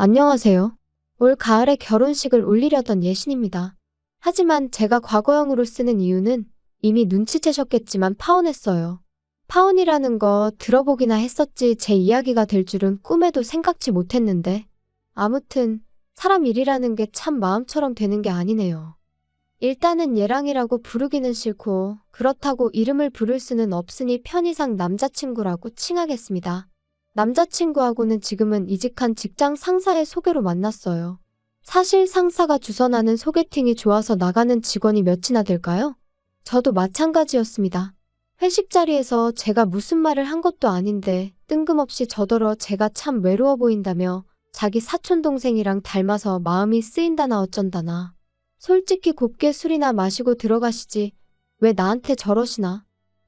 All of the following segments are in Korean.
안녕하세요. 올 가을에 결혼식을 올리려던 예신입니다. 하지만 제가 과거형으로 쓰는 이유는 이미 눈치채셨겠지만 파혼했어요. 파혼이라는 거 들어보기나 했었지 제 이야기가 될 줄은 꿈에도 생각지 못했는데 아무튼 사람 일이라는 게 참 마음처럼 되는 게 아니네요. 일단은 예랑이라고 부르기는 싫고 그렇다고 이름을 부를 수는 없으니 편의상 남자친구라고 칭하겠습니다. 남자친구하고는 지금은 이직한 직장 상사의 소개로 만났어요. 사실 상사가 주선하는 소개팅이 좋아서 나가는 직원이 몇이나 될까요? 저도 마찬가지였습니다. 회식 자리에서 제가 무슨 말을 한 것도 아닌데 뜬금없이 저더러 제가 참 외로워 보인다며 자기 사촌동생이랑 닮아서 마음이 쓰인다나 어쩐다나. 솔직히 곱게 술이나 마시고 들어가시지 왜 나한테 저러시나.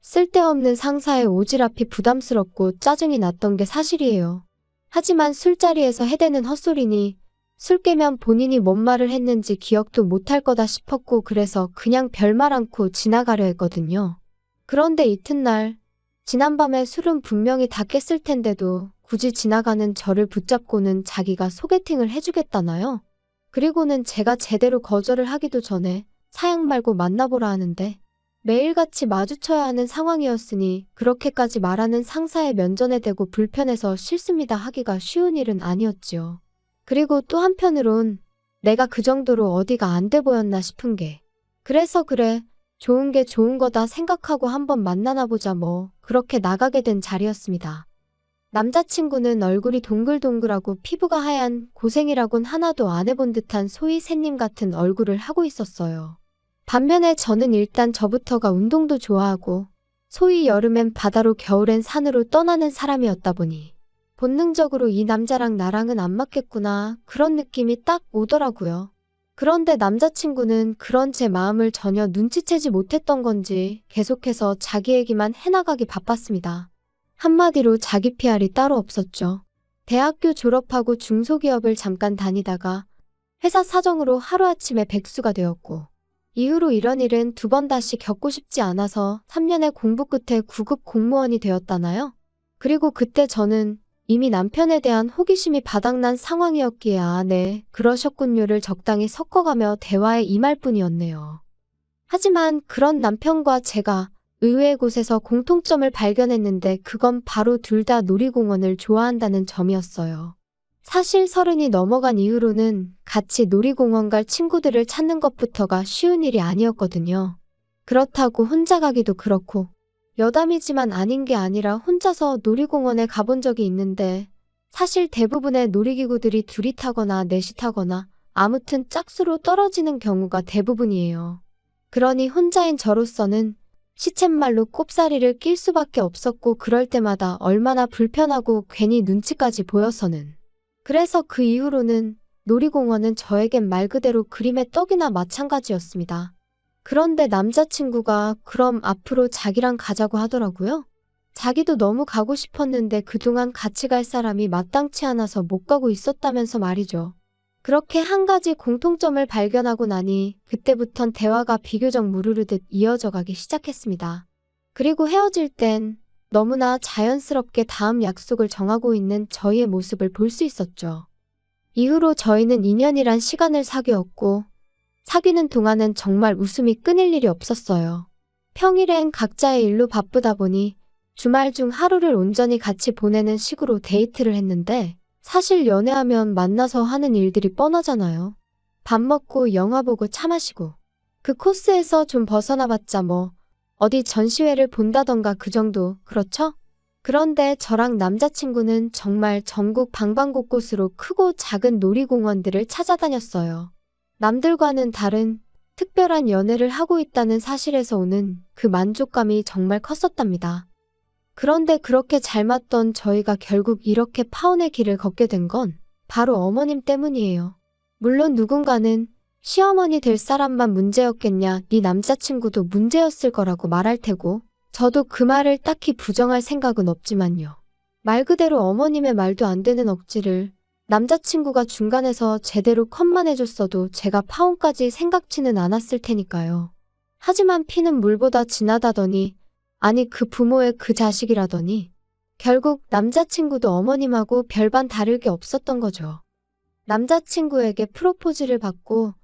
쓸데없는 상사의 오지랖이 부담스럽고 짜증이 났던 게 사실이에요. 하지만 술자리에서 해대는 헛소리니 술 깨면 본인이 뭔 말을 했는지 기억도 못할 거다 싶었고 그래서 그냥 별말 않고 지나가려 했거든요. 그런데 이튿날 지난밤에 술은 분명히 다 깼을 텐데도 굳이 지나가는 저를 붙잡고는 자기가 소개팅을 해주겠다나요? 그리고는 제가 제대로 거절을 하기도 전에 사양 말고 만나보라 하는데 매일같이 마주쳐야 하는 상황이었으니 그렇게까지 말하는 상사의 면전에 대고 불편해서 싫습니다 하기가 쉬운 일은 아니었지요. 그리고 또 한편으론 내가 그 정도로 어디가 안 돼 보였나 싶은 게 그래서 그래 좋은 게 좋은 거다 생각하고 한번 만나나 보자 뭐 그렇게 나가게 된 자리였습니다. 남자친구는 얼굴이 동글동글하고 피부가 하얀 고생이라곤 하나도 안 해본 듯한 소위 새님 같은 얼굴을 하고 있었어요. 반면에 저는 일단 저부터가 운동도 좋아하고 소위 여름엔 바다로 겨울엔 산으로 떠나는 사람이었다 보니 본능적으로 이 남자랑 나랑은 안 맞겠구나 그런 느낌이 딱 오더라고요. 그런데 남자친구는 그런 제 마음을 전혀 눈치채지 못했던 건지 계속해서 자기 얘기만 해나가기 바빴습니다. 한마디로 자기 PR이 따로 없었죠. 대학교 졸업하고 중소기업을 잠깐 다니다가 회사 사정으로 하루아침에 백수가 되었고 이후로 이런 일은 두 번 다시 겪고 싶지 않아서 3년의 공부 끝에 9급 공무원이 되었다나요? 그리고 그때 저는 이미 남편에 대한 호기심이 바닥난 상황이었기에 아, 네, 그러셨군요를 적당히 섞어가며 대화에 임할 뿐이었네요. 하지만 그런 남편과 제가 의외의 곳에서 공통점을 발견했는데 그건 바로 둘 다 놀이공원을 좋아한다는 점이었어요. 사실 30이 넘어간 이후로는 같이 놀이공원 갈 친구들을 찾는 것부터가 쉬운 일이 아니었거든요. 그렇다고 혼자 가기도 그렇고 여담이지만 아닌 게 아니라 혼자서 놀이공원에 가본 적이 있는데 사실 대부분의 놀이기구들이 둘이 타거나 넷이 타거나 아무튼 짝수로 떨어지는 경우가 대부분이에요. 그러니 혼자인 저로서는 시쳇말로 꼽사리를 낄 수밖에 없었고 그럴 때마다 얼마나 불편하고 괜히 눈치까지 보여서는. 그래서 그 이후로는 놀이공원은 저에겐 말 그대로 그림의 떡이나 마찬가지였습니다. 그런데 남자친구가 그럼 앞으로 자기랑 가자고 하더라고요. 자기도 너무 가고 싶었는데 그동안 같이 갈 사람이 마땅치 않아서 못 가고 있었다면서 말이죠. 그렇게 한 가지 공통점을 발견하고 나니 그때부턴 대화가 비교적 무르르듯 이어져 가기 시작했습니다. 그리고 헤어질 땐 너무나 자연스럽게 다음 약속을 정하고 있는 저희의 모습을 볼 수 있었죠. 이후로 저희는 2년이란 시간을 사귀었고 사귀는 동안은 정말 웃음이 끊일 일이 없었어요. 평일엔 각자의 일로 바쁘다 보니 주말 중 하루를 온전히 같이 보내는 식으로 데이트를 했는데 사실 연애하면 만나서 하는 일들이 뻔하잖아요. 밥 먹고 영화 보고 차 마시고 그 코스에서 좀 벗어나봤자 뭐 어디 전시회를 본다던가 그 정도 그렇죠? 그런데 저랑 남자친구는 정말 전국 방방곳곳으로 크고 작은 놀이공원들을 찾아다녔어요. 남들과는 다른 특별한 연애를 하고 있다는 사실에서 오는 그 만족감이 정말 컸었답니다. 그런데 그렇게 잘 맞던 저희가 결국 이렇게 파혼의 길을 걷게 된 건 바로 어머님 때문이에요. 물론 누군가는 시어머니 될 사람만 문제였겠냐, 네 남자친구도 문제였을 거라고 말할 테고 저도 그 말을 딱히 부정할 생각은 없지만요. 말 그대로 어머님의 말도 안 되는 억지를 남자친구가 중간에서 제대로 컷만 해줬어도 제가 파혼까지 생각지는 않았을 테니까요. 하지만 피는 물보다 진하다더니 아니 그 부모의 그 자식이라더니 결국 남자친구도 어머님하고 별반 다를 게 없었던 거죠. 남자친구에게 프로포즈를 받고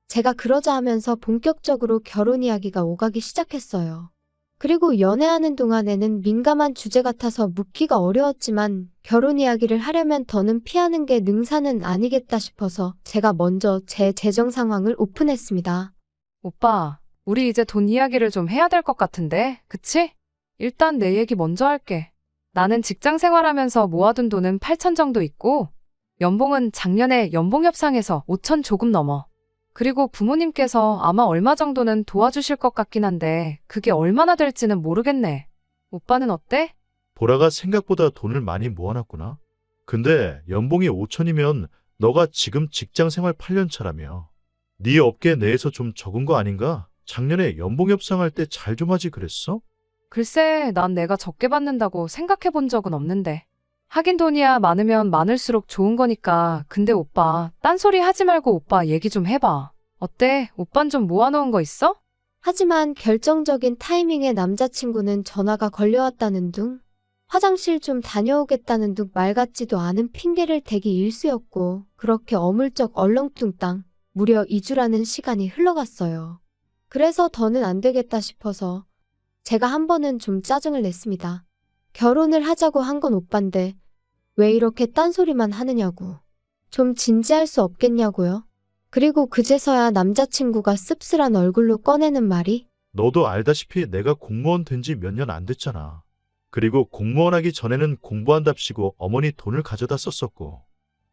제가 그러자 하면서 본격적으로 결혼 이야기가 오가기 시작했어요. 그리고 연애하는 동안에는 민감한 주제 같아서 묻기가 어려웠지만 결혼 이야기를 하려면 더는 피하는 게 능사는 아니겠다 싶어서 제가 먼저 제 재정 상황을 오픈했습니다. 오빠, 우리 이제 돈 이야기를 좀 해야 될 것 같은데, 그치? 일단 내 얘기 먼저 할게. 나는 직장 생활하면서 모아둔 돈은 8천 정도 있고, 연봉은 작년에 연봉 협상에서 5천 조금 넘어. 그리고 부모님께서 아마 얼마 정도는 도와주실 것 같긴 한데, 그게 얼마나 될지는 모르겠네. 오빠는 어때? 보라가 생각보다 돈을 많이 모아놨구나. 근데 연봉이 5천이면 너가 지금 직장 생활 8년 차라며. 네 업계 내에서 좀 적은 거 아닌가? 작년에 연봉 협상할 때 잘 좀 하지 그랬어? 글쎄, 난 내가 적게 받는다고 생각해 본 적은 없는데. 하긴 돈이야 많으면 많을수록 좋은 거니까. 근데 오빠, 딴소리 하지 말고 오빠 얘기 좀 해봐. 어때? 오빤 좀 모아놓은 거 있어? 하지만 결정적인 타이밍에 남자친구는 전화가 걸려왔다는 둥, 화장실 좀 다녀오겠다는 둥 말 같지도 않은 핑계를 대기 일쑤였고 그렇게 어물쩍 얼렁뚱땅 무려 2주라는 시간이 흘러갔어요. 그래서 더는 안 되겠다 싶어서 제가 한 번은 좀 짜증을 냈습니다. 결혼을 하자고 한 건 오빠인데 왜 이렇게 딴소리만 하느냐고. 좀 진지할 수 없겠냐고요. 그리고 그제서야 남자친구가 씁쓸한 얼굴로 꺼내는 말이 너도 알다시피 내가 공무원 된 지 몇 년 안 됐잖아. 그리고 공무원 하기 전에는 공부한답시고 어머니 돈을 가져다 썼었고.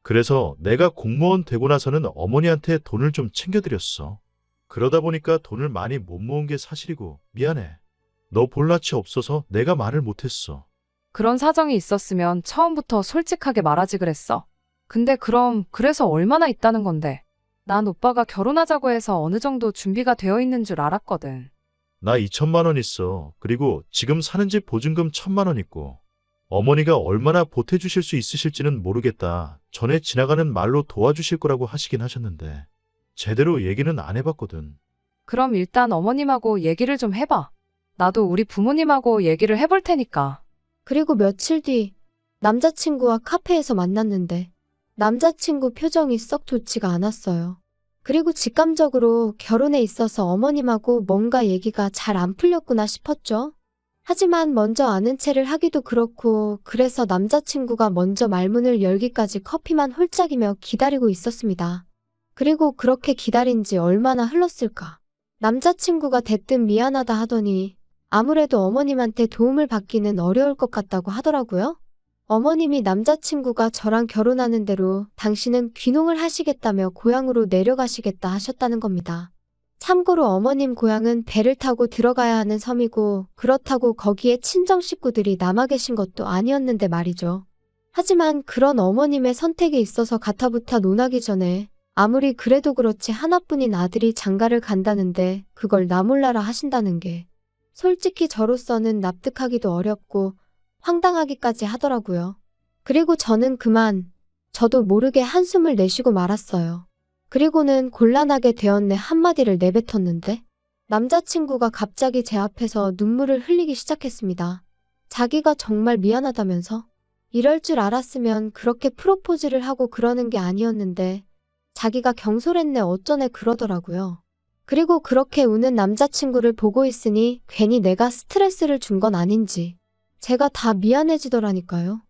그래서 내가 공무원 되고 나서는 어머니한테 돈을 좀 챙겨드렸어. 그러다 보니까 돈을 많이 못 모은 게 사실이고 미안해. 너 볼 낯이 없어서 내가 말을 못했어. 그런 사정이 있었으면 처음부터 솔직하게 말하지 그랬어. 근데 그럼 그래서 얼마나 있다는 건데? 난 오빠가 결혼하자고 해서 어느 정도 준비가 되어 있는 줄 알았거든. 나 2천만 원 있어. 그리고 지금 사는 집 보증금 1,000만 원 있고. 어머니가 얼마나 보태주실 수 있으실지는 모르겠다. 전에 지나가는 말로 도와주실 거라고 하시긴 하셨는데 제대로 얘기는 안 해봤거든. 그럼 일단 어머님하고 얘기를 좀 해봐. 나도 우리 부모님하고 얘기를 해볼 테니까. 그리고 며칠 뒤 남자친구와 카페에서 만났는데 남자친구 표정이 썩 좋지가 않았어요. 그리고 직감적으로 결혼에 있어서 어머님하고 뭔가 얘기가 잘 안 풀렸구나 싶었죠. 하지만 먼저 아는 체를 하기도 그렇고 그래서 남자친구가 먼저 말문을 열기까지 커피만 홀짝이며 기다리고 있었습니다. 그리고 그렇게 기다린 지 얼마나 흘렀을까. 남자친구가 대뜸 미안하다 하더니 아무래도 어머님한테 도움을 받기는 어려울 것 같다고 하더라고요. 어머님이 남자친구가 저랑 결혼하는 대로 당신은 귀농을 하시겠다며 고향으로 내려가시겠다 하셨다는 겁니다. 참고로 어머님 고향은 배를 타고 들어가야 하는 섬이고 그렇다고 거기에 친정 식구들이 남아 계신 것도 아니었는데 말이죠. 하지만 그런 어머님의 선택에 있어서 가타부타 논하기 전에 아무리 그래도 그렇지 하나뿐인 아들이 장가를 간다는데 그걸 나 몰라라 하신다는 게 솔직히 저로서는 납득하기도 어렵고 황당하기까지 하더라고요. 그리고 저는 그만 저도 모르게 한숨을 내쉬고 말았어요. 그리고는 곤란하게 되었네 한마디를 내뱉었는데 남자친구가 갑자기 제 앞에서 눈물을 흘리기 시작했습니다. 자기가 정말 미안하다면서 이럴 줄 알았으면 그렇게 프로포즈를 하고 그러는 게 아니었는데 자기가 경솔했네 어쩌네 그러더라고요. 그리고 그렇게 우는 남자친구를 보고 있으니 괜히 내가 스트레스를 준 건 아닌지 제가 다 미안해지더라니까요.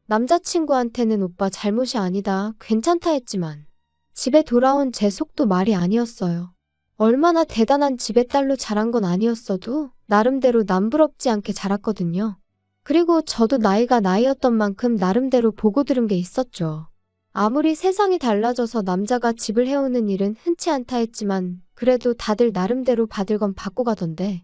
남자친구한테는 오빠 잘못이 아니다 괜찮다 했지만 집에 돌아온 제 속도 말이 아니었어요. 얼마나 대단한 집의 딸로 자란 건 아니었어도 나름대로 남부럽지 않게 자랐거든요. 그리고 저도 나이가 나이였던 만큼 나름대로 보고 들은 게 있었죠. 아무리 세상이 달라져서 남자가 집을 해오는 일은 흔치 않다 했지만 그래도 다들 나름대로 받을 건 받고 가던데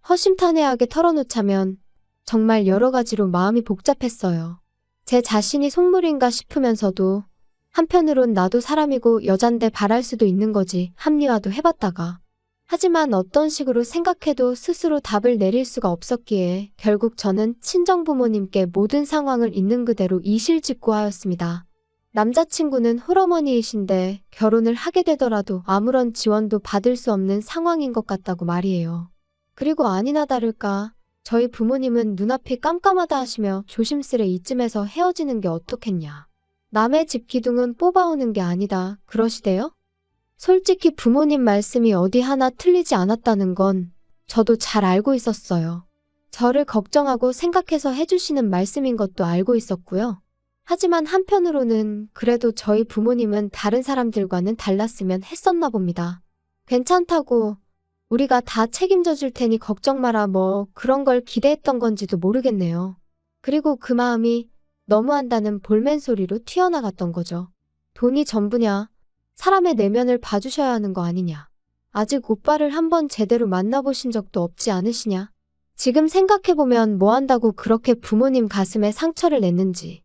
허심탄회하게 털어놓자면 정말 여러 가지로 마음이 복잡했어요. 제 자신이 속물인가 싶으면서도 한편으론 나도 사람이고 여잔데 바랄 수도 있는 거지 합리화도 해봤다가 하지만 어떤 식으로 생각해도 스스로 답을 내릴 수가 없었기에 결국 저는 친정부모님께 모든 상황을 있는 그대로 이실직고하였습니다. 남자친구는 홀어머니이신데 결혼을 하게 되더라도 아무런 지원도 받을 수 없는 상황인 것 같다고 말이에요. 그리고 아니나 다를까 저희 부모님은 눈앞이 깜깜하다 하시며 조심스레 이쯤에서 헤어지는 게 어떻겠냐. 남의 집 기둥은 뽑아오는 게 아니다 그러시대요? 솔직히 부모님 말씀이 어디 하나 틀리지 않았다는 건 저도 잘 알고 있었어요. 저를 걱정하고 생각해서 해주시는 말씀인 것도 알고 있었고요. 하지만 한편으로는 그래도 저희 부모님은 다른 사람들과는 달랐으면 했었나 봅니다. 괜찮다고 우리가 다 책임져 줄 테니 걱정 마라 뭐 그런 걸 기대했던 건지도 모르겠네요. 그리고 그 마음이 너무한다는 볼멘 소리로 튀어나갔던 거죠. 돈이 전부냐? 사람의 내면을 봐주셔야 하는 거 아니냐? 아직 오빠를 한번 제대로 만나보신 적도 없지 않으시냐? 지금 생각해보면 뭐 한다고 그렇게 부모님 가슴에 상처를 냈는지.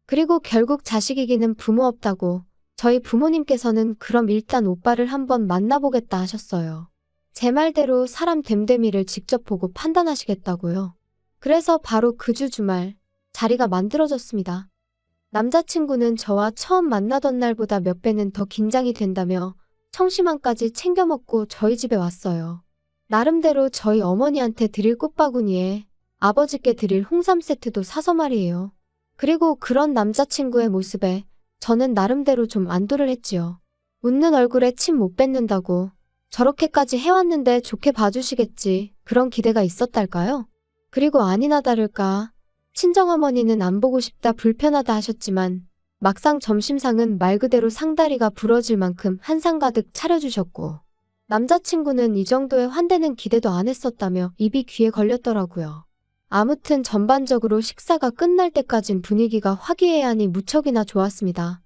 그리고 결국 자식 이기는 부모 없다고 저희 부모님께서는 그럼 일단 오빠를 한번 만나보겠다 하셨어요. 제 말대로 사람 됨됨이를 직접 보고 판단하시겠다고요. 그래서 바로 그 주 주말 자리가 만들어졌습니다. 남자친구는 저와 처음 만나던 날보다 몇 배는 더 긴장이 된다며 청심환까지 챙겨 먹고 저희 집에 왔어요. 나름대로 저희 어머니한테 드릴 꽃바구니에 아버지께 드릴 홍삼 세트도 사서 말이에요. 그리고 그런 남자친구의 모습에 저는 나름대로 좀 안도를 했지요. 웃는 얼굴에 침 못 뱉는다고 저렇게까지 해왔는데 좋게 봐주시겠지 그런 기대가 있었달까요? 그리고 아니나 다를까 친정어머니는 안 보고 싶다 불편하다 하셨지만 막상 점심상은 말 그대로 상다리가 부러질 만큼 한상 가득 차려주셨고 남자친구는 이 정도의 환대는 기대도 안 했었다며 입이 귀에 걸렸더라고요. 아무튼 전반적으로 식사가 끝날 때까진 분위기가 화기애애하니 무척이나 좋았습니다.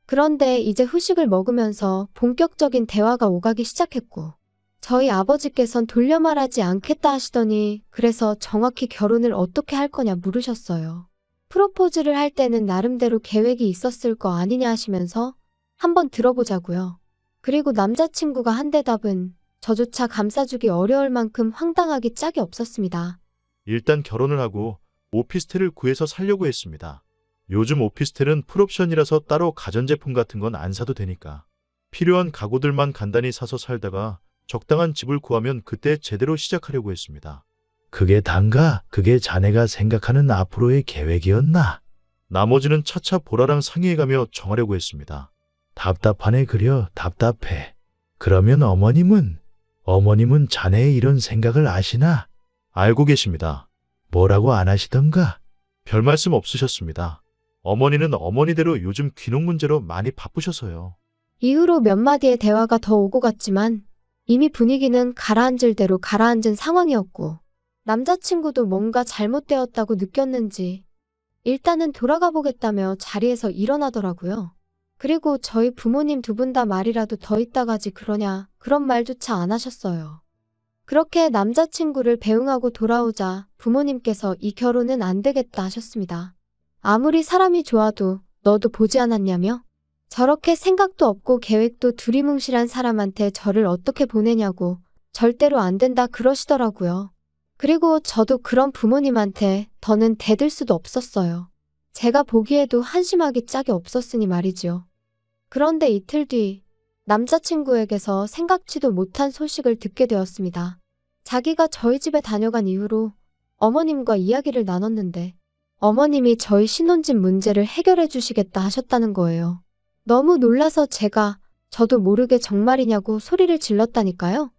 그런데 이제 후식을 먹으면서 본격적인 대화가 오가기 시작했고 저희 아버지께선 돌려 말하지 않겠다 하시더니 그래서 정확히 결혼을 어떻게 할 거냐 물으셨어요. 프로포즈를 할 때는 나름대로 계획이 있었을 거 아니냐 하시면서 한번 들어보자고요. 그리고 남자친구가 한 대답은 저조차 감싸주기 어려울 만큼 황당하기 짝이 없었습니다. 일단 결혼을 하고 오피스텔을 구해서 살려고 했습니다. 요즘 오피스텔은 풀옵션이라서 따로 가전제품 같은 건 안 사도 되니까. 필요한 가구들만 간단히 사서 살다가 적당한 집을 구하면 그때 제대로 시작하려고 했습니다. 그게 단가? 그게 자네가 생각하는 앞으로의 계획이었나? 나머지는 차차 보라랑 상의해가며 정하려고 했습니다. 답답하네 그려 답답해. 그러면 어머님은 자네의 이런 생각을 아시나? 알고 계십니다. 뭐라고 안 하시던가? 별 말씀 없으셨습니다. 어머니는 어머니대로 요즘 귀농 문제로 많이 바쁘셔서요. 이후로 몇 마디의 대화가 더 오고 갔지만 이미 분위기는 가라앉을 대로 가라앉은 상황이었고 남자친구도 뭔가 잘못되었다고 느꼈는지 일단은 돌아가 보겠다며 자리에서 일어나더라고요. 그리고 저희 부모님 두 분 다 말이라도 더 있다가지 그러냐 그런 말조차 안 하셨어요. 그렇게 남자친구를 배웅하고 돌아오자 부모님께서 이 결혼은 안 되겠다 하셨습니다. 아무리 사람이 좋아도 너도 보지 않았냐며? 저렇게 생각도 없고 계획도 두리뭉실한 사람한테 저를 어떻게 보내냐고 절대로 안 된다 그러시더라고요. 그리고 저도 그런 부모님한테 더는 대들 수도 없었어요. 제가 보기에도 한심하기 짝이 없었으니 말이지요. 그런데 이틀 뒤 남자친구에게서 생각지도 못한 소식을 듣게 되었습니다. 자기가 저희 집에 다녀간 이후로 어머님과 이야기를 나눴는데 어머님이 저희 신혼집 문제를 해결해 주시겠다 하셨다는 거예요. 너무 놀라서 저도 모르게 정말이냐고 소리를 질렀다니까요.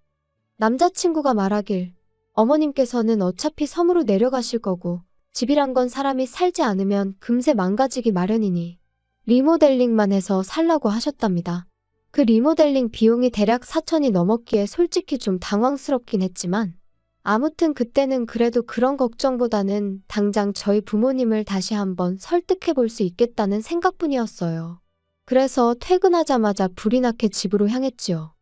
남자친구가 말하길 어머님께서는 어차피 섬으로 내려가실 거고 집이란 건 사람이 살지 않으면 금세 망가지기 마련이니 리모델링만 해서 살라고 하셨답니다. 그 리모델링 비용이 대략 4천이 넘었기에 솔직히 좀 당황스럽긴 했지만 아무튼 그때는 그래도 그런 걱정보다는 당장 저희 부모님을 다시 한번 설득해 볼 수 있겠다는 생각뿐이었어요. 그래서 퇴근하자마자 불이 나게 집으로 향했지요.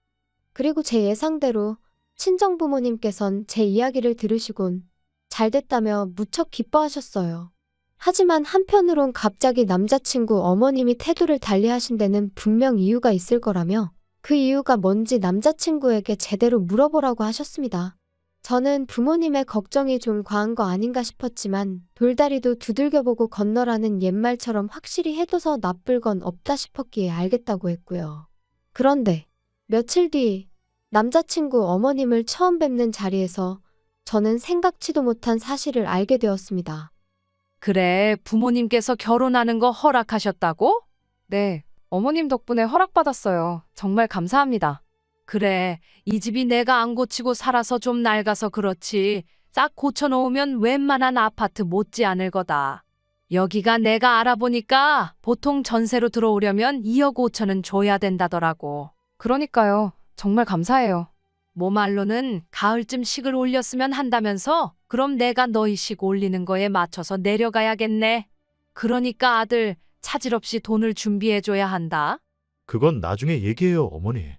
그리고 제 예상대로 친정부모님께선 제 이야기를 들으시곤 잘됐다며 무척 기뻐하셨어요. 하지만 한편으론 갑자기 남자친구 어머님이 태도를 달리하신 데는 분명 이유가 있을 거라며 그 이유가 뭔지 남자친구에게 제대로 물어보라고 하셨습니다. 저는 부모님의 걱정이 좀 과한 거 아닌가 싶었지만 돌다리도 두들겨보고 건너라는 옛말처럼 확실히 해둬서 나쁠 건 없다 싶었기에 알겠다고 했고요. 그런데 며칠 뒤 남자친구 어머님을 처음 뵙는 자리에서 저는 생각지도 못한 사실을 알게 되었습니다. 그래, 부모님께서 결혼하는 거 허락하셨다고? 네, 어머님 덕분에 허락받았어요. 정말 감사합니다. 그래, 이 집이 내가 안 고치고 살아서 좀 낡아서 그렇지. 싹 고쳐놓으면 웬만한 아파트 못지 않을 거다. 여기가 내가 알아보니까 보통 전세로 들어오려면 2억 5천은 줘야 된다더라고. 그러니까요. 정말 감사해요. 뭐 말로는 가을쯤 식을 올렸으면 한다면서? 그럼 내가 너희 식 올리는 거에 맞춰서 내려가야겠네. 그러니까 아들, 차질 없이 돈을 준비해줘야 한다. 그건 나중에 얘기해요, 어머니.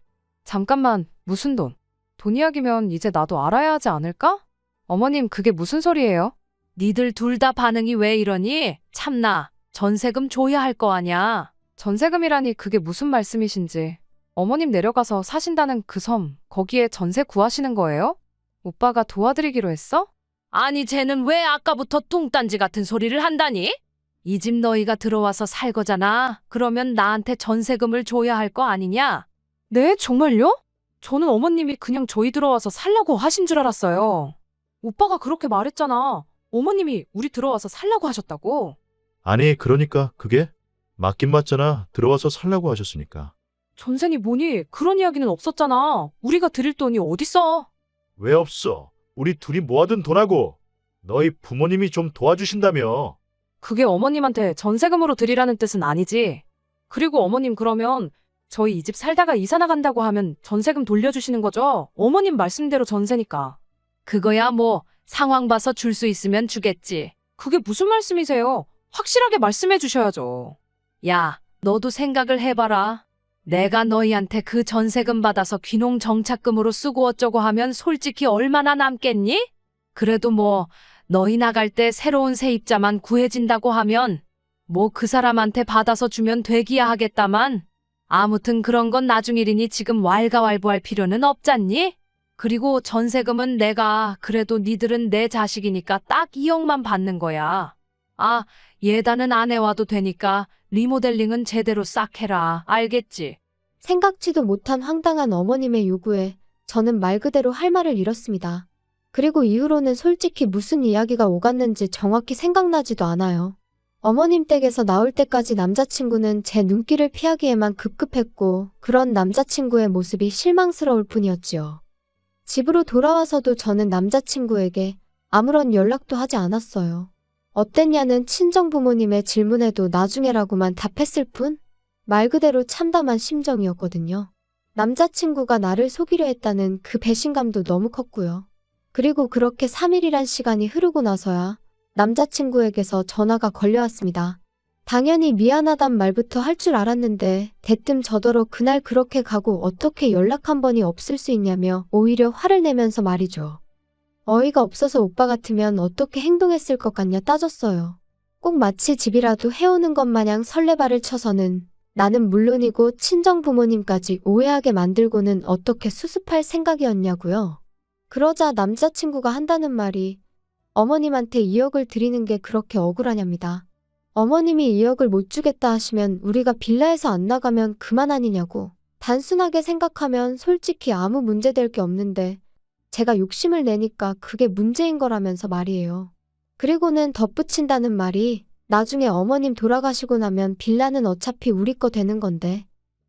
잠깐만, 무슨 돈? 돈 이야기면 이제 나도 알아야 하지 않을까? 어머님, 그게 무슨 소리예요? 니들 둘 다 반응이 왜 이러니? 참나, 전세금 줘야 할 거 아냐? 전세금이라니 그게 무슨 말씀이신지. 어머님 내려가서 사신다는 그 섬, 거기에 전세 구하시는 거예요? 오빠가 도와드리기로 했어? 아니, 쟤는 왜 아까부터 뚱딴지 같은 소리를 한다니? 이 집 너희가 들어와서 살 거잖아. 그러면 나한테 전세금을 줘야 할 거 아니냐? 네, 정말요? 저는 어머님이 그냥 저희 들어와서 살라고 하신 줄 알았어요. 오빠가 그렇게 말했잖아. 어머님이 우리 들어와서 살라고 하셨다고. 아니, 그러니까 그게 맞긴 맞잖아. 들어와서 살라고 하셨으니까. 전세니 뭐니 그런 이야기는 없었잖아. 우리가 드릴 돈이 어딨어. 왜 없어? 우리 둘이 모아둔 돈하고 너희 부모님이 좀 도와주신다며. 그게 어머님한테 전세금으로 드리라는 뜻은 아니지. 그리고 어머님 그러면 저희 이 집 살다가 이사 나간다고 하면 전세금 돌려주시는 거죠? 어머님 말씀대로 전세니까. 그거야 뭐 상황 봐서 줄 수 있으면 주겠지. 그게 무슨 말씀이세요? 확실하게 말씀해 주셔야죠. 야, 너도 생각을 해봐라. 내가 너희한테 그 전세금 받아서 귀농 정착금으로 쓰고 어쩌고 하면 솔직히 얼마나 남겠니? 그래도 뭐 너희 나갈 때 새로운 세입자만 구해진다고 하면 뭐 그 사람한테 받아서 주면 되기야 하겠다만 아무튼 그런 건 나중 일이니 지금 왈가왈부할 필요는 없잖니? 그리고 전세금은 내가 그래도 니들은 내 자식이니까 딱 2억만 받는 거야. 아, 예단은 안 해와도 되니까 리모델링은 제대로 싹 해라. 알겠지? 생각지도 못한 황당한 어머님의 요구에 저는 말 그대로 할 말을 잃었습니다. 그리고 이후로는 솔직히 무슨 이야기가 오갔는지 정확히 생각나지도 않아요. 어머님 댁에서 나올 때까지 남자친구는 제 눈길을 피하기에만 급급했고 그런 남자친구의 모습이 실망스러울 뿐이었지요. 집으로 돌아와서도 저는 남자친구에게 아무런 연락도 하지 않았어요. 어땠냐는 친정부모님의 질문에도 나중에라고만 답했을 뿐 말 그대로 참담한 심정이었거든요. 남자친구가 나를 속이려 했다는 그 배신감도 너무 컸고요. 그리고 그렇게 3일이란 시간이 흐르고 나서야 남자친구에게서 전화가 걸려왔습니다. 당연히 미안하단 말부터 할 줄 알았는데 대뜸 저더러 그날 그렇게 가고 어떻게 연락 한 번이 없을 수 있냐며 오히려 화를 내면서 말이죠. 어이가 없어서 오빠 같으면 어떻게 행동했을 것 같냐 따졌어요. 꼭 마치 집이라도 해오는 것 마냥 설레발을 쳐서는 나는 물론이고 친정부모님까지 오해하게 만들고는 어떻게 수습할 생각이었냐고요. 그러자 남자친구가 한다는 말이 어머님한테 2억을 드리는 게 그렇게 억울하냐입니다. 어머님이 2억을 못 주겠다 하시면 우리가 빌라에서 안 나가면 그만 아니냐고. 단순하게 생각하면 솔직히 아무 문제될 게 없는데 제가 욕심을 내니까 그게 문제인 거라면서 말이에요. 그리고는 덧붙인다는 말이 나중에 어머님 돌아가시고 나면 빌라는 어차피 우리 거 되는 건데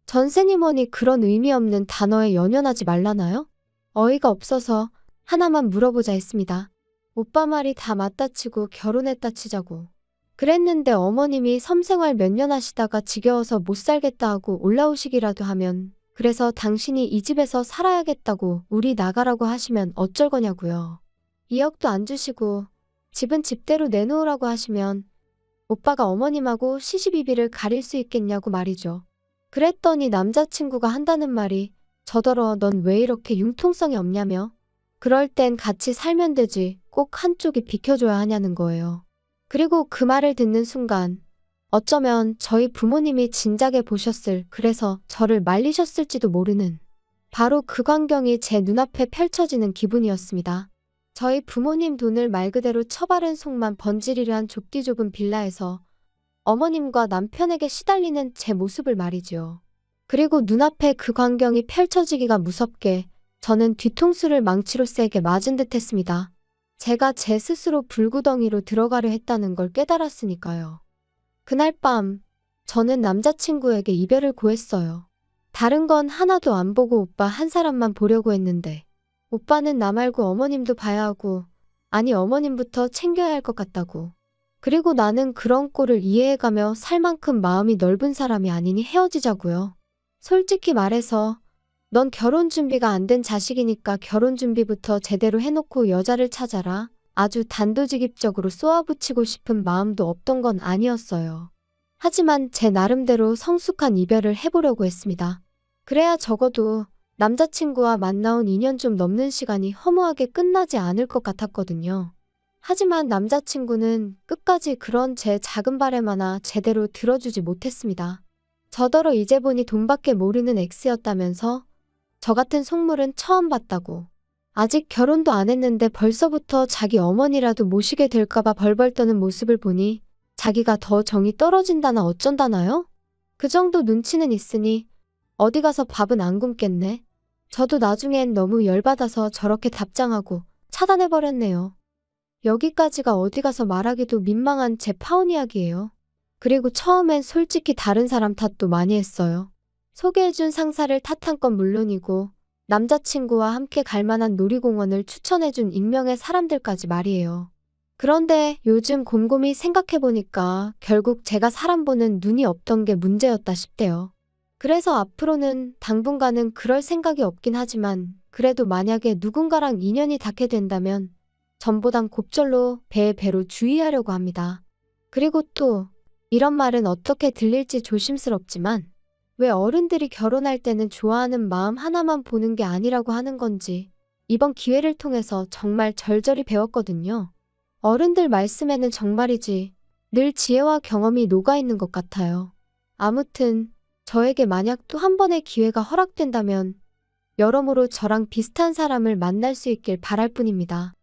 전세니 뭐니 그런 의미 없는 단어에 연연하지 말라나요? 어이가 없어서 하나만 물어보자 했습니다. 오빠 말이 다 맞다 치고 결혼했다 치자고. 그랬는데 어머님이 섬생활 몇 년 하시다가 지겨워서 못 살겠다 하고 올라오시기라도 하면 그래서 당신이 이 집에서 살아야겠다고 우리 나가라고 하시면 어쩔 거냐고요. 2억도 안 주시고 집은 집대로 내놓으라고 하시면 오빠가 어머님하고 시시비비를 가릴 수 있겠냐고 말이죠. 그랬더니 남자친구가 한다는 말이 저더러 넌 왜 이렇게 융통성이 없냐며 그럴 땐 같이 살면 되지 꼭 한쪽이 비켜줘야 하냐는 거예요. 그리고 그 말을 듣는 순간 어쩌면 저희 부모님이 진작에 보셨을 그래서 저를 말리셨을지도 모르는 바로 그 광경이 제 눈앞에 펼쳐지는 기분이었습니다. 저희 부모님 돈을 말 그대로 처바른 속만 번지르르 한 좁디 좁은 빌라에서 어머님과 남편에게 시달리는 제 모습을 말이죠. 그리고 눈앞에 그 광경이 펼쳐지기가 무섭게 저는 뒤통수를 망치로 세게 맞은 듯 했습니다. 제가 제 스스로 불구덩이로 들어가려 했다는 걸 깨달았으니까요. 그날 밤, 저는 남자친구에게 이별을 고했어요. 다른 건 하나도 안 보고 오빠 한 사람만 보려고 했는데, 오빠는 나 말고 어머님도 봐야 하고, 아니 어머님부터 챙겨야 할 것 같다고. 그리고 나는 그런 꼴을 이해해가며 살 만큼 마음이 넓은 사람이 아니니 헤어지자고요. 솔직히 말해서 넌 결혼 준비가 안 된 자식이니까 결혼 준비부터 제대로 해놓고 여자를 찾아라. 아주 단도직입적으로 쏘아붙이고 싶은 마음도 없던 건 아니었어요. 하지만 제 나름대로 성숙한 이별을 해보려고 했습니다. 그래야 적어도 남자친구와 만나온 2년 좀 넘는 시간이 허무하게 끝나지 않을 것 같았거든요. 하지만 남자친구는 끝까지 그런 제 작은 바람 하나 제대로 들어주지 못했습니다. 저더러 이제 보니 돈밖에 모르는 X였다면서 저 같은 속물은 처음 봤다고. 아직 결혼도 안 했는데 벌써부터 자기 어머니라도 모시게 될까봐 벌벌 떠는 모습을 보니 자기가 더 정이 떨어진다나 어쩐다나요? 그 정도 눈치는 있으니 어디 가서 밥은 안 굶겠네. 저도 나중엔 너무 열받아서 저렇게 답장하고 차단해버렸네요. 여기까지가 어디 가서 말하기도 민망한 제 파혼 이야기예요. 그리고 처음엔 솔직히 다른 사람 탓도 많이 했어요. 소개해준 상사를 탓한 건 물론이고 남자친구와 함께 갈 만한 놀이공원을 추천해준 익명의 사람들까지 말이에요. 그런데 요즘 곰곰이 생각해보니까 결국 제가 사람 보는 눈이 없던 게 문제였다 싶대요. 그래서 앞으로는 당분간은 그럴 생각이 없긴 하지만 그래도 만약에 누군가랑 인연이 닿게 된다면 전보단 곱절로 배에 배로 주의하려고 합니다. 그리고 또 이런 말은 어떻게 들릴지 조심스럽지만 왜 어른들이 결혼할 때는 좋아하는 마음 하나만 보는 게 아니라고 하는 건지 이번 기회를 통해서 정말 절절히 배웠거든요. 어른들 말씀에는 정말이지 늘 지혜와 경험이 녹아있는 것 같아요. 아무튼 저에게 만약 또 한 번의 기회가 허락된다면 여러모로 저랑 비슷한 사람을 만날 수 있길 바랄 뿐입니다.